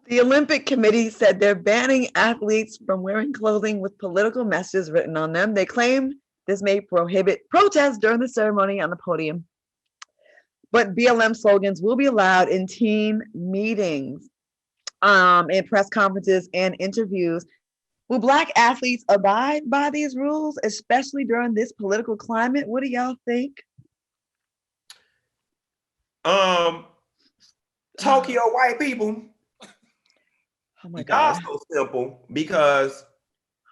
The Olympic Committee said they're banning athletes from wearing clothing with political messages written on them. They claim this may prohibit protests during the ceremony on the podium. But BLM slogans will be allowed in team meetings, in press conferences and interviews. Will Black athletes abide by these rules, especially during this political climate? What do y'all think? Tokyo white people. Oh my Y'all God. so simple because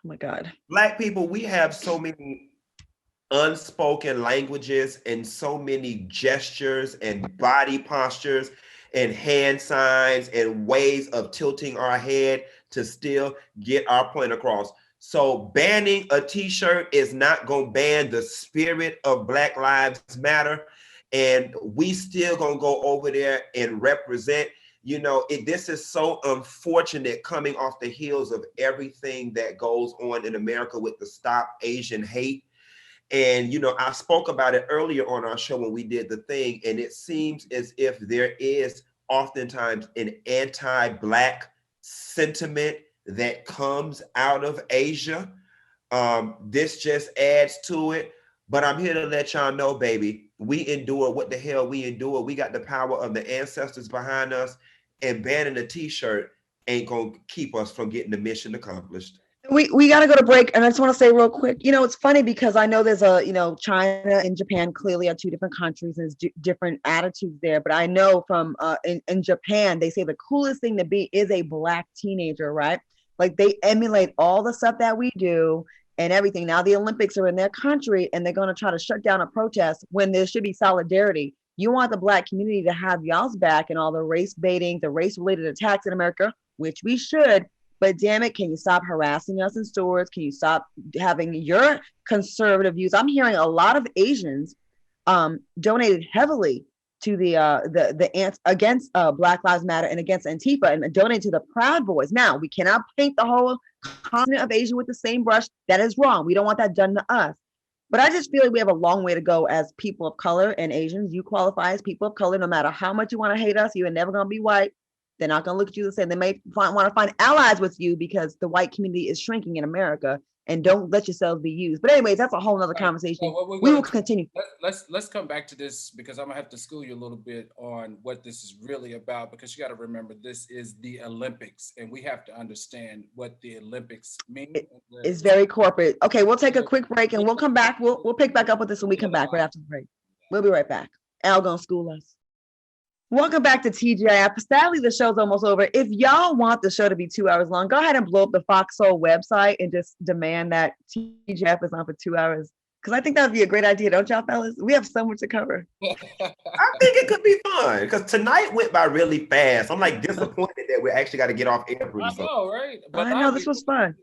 Oh my God. Black people, we have so many unspoken languages and so many gestures and body postures and hand signs and ways of tilting our head to still get our point across. So banning a t-shirt is not going to ban the spirit of Black Lives Matter. And we still going to go over there and represent. You know, this is so unfortunate coming off the heels of everything that goes on in America with the Stop Asian Hate. And, you know, I spoke about it earlier on our show when we did the thing, and it seems as if there is oftentimes an anti-Black sentiment that comes out of Asia. This just adds to it. But I'm here to let y'all know, baby, we endure what the hell we endure. We got the power of the ancestors behind us, and banning a t-shirt ain't going to keep us from getting the mission accomplished. We got to go to break, and I just want to say real quick, you know, it's funny because I know there's China and Japan clearly are two different countries, and there's different attitudes there. But I know from in Japan, they say the coolest thing to be is a Black teenager, right? Like they emulate all the stuff that we do and everything. Now the Olympics are in their country, and they're going to try to shut down a protest when there should be solidarity. You want the Black community to have y'all's back and all the race baiting, the race related attacks in America, which we should. But damn it, can you stop harassing us in stores? Can you stop having your conservative views? I'm hearing a lot of Asians donated heavily to the ants against Black Lives Matter and against Antifa, and donated to the Proud Boys. Now we cannot paint the whole continent of Asia with the same brush. That is wrong. We don't want that done to us. But I just feel like we have a long way to go as people of color and Asians. You qualify as people of color, no matter how much you want to hate us. You are never going to be white. They're not going to look at you the same. They may want to find allies with you because the white community is shrinking in America, and don't let yourselves be used. But anyways, that's a whole nother conversation. So what we will continue. Let's come back to this because I'm gonna have to school you a little bit on what this is really about, because you got to remember this is the Olympics, and we have to understand what the Olympics mean. It's very corporate. Okay, we'll take a quick break and we'll come back. We'll pick back up with this when we come back right after the break. We'll be right back. Al gonna school us. Welcome back to TGIF. Sadly, the show's almost over. If y'all want the show to be 2 hours long, go ahead and blow up the Fox Soul website and just demand that TGIF is on for 2 hours. Because I think that would be a great idea, don't y'all, fellas? We have so much to cover. I think it could be fun because tonight went by really fast. I'm like disappointed that we actually got to get off air. I know, right? But I know this was fun.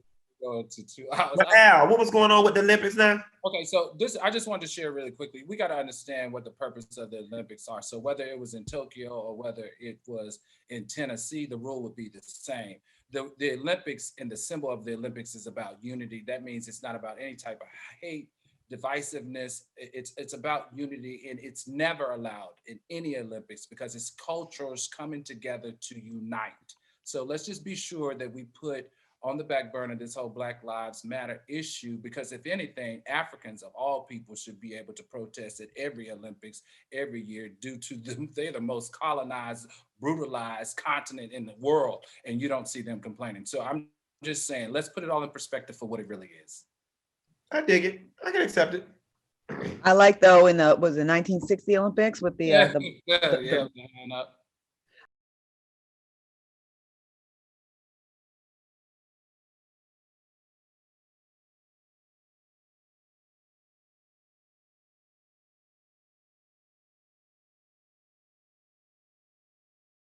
To 2 hours. But Al, what was going on with the Olympics now? Okay, so I just wanted to share really quickly. We got to understand what the purpose of the Olympics are. So whether it was in Tokyo or whether it was in Tennessee, the rule would be the same. The Olympics and the symbol of the Olympics is about unity. That means it's not about any type of hate, divisiveness. It's about unity, and it's never allowed in any Olympics because it's cultures coming together to unite. So let's just be sure that we put on the back burner this whole Black Lives Matter issue, because if anything, Africans of all people should be able to protest at every Olympics every year due to them. They're the most colonized, brutalized continent in the world, and you don't see them complaining. So I'm just saying, let's put it all in perspective for what it really is. I dig it. I can accept it. I like though in the 1960 Olympics with the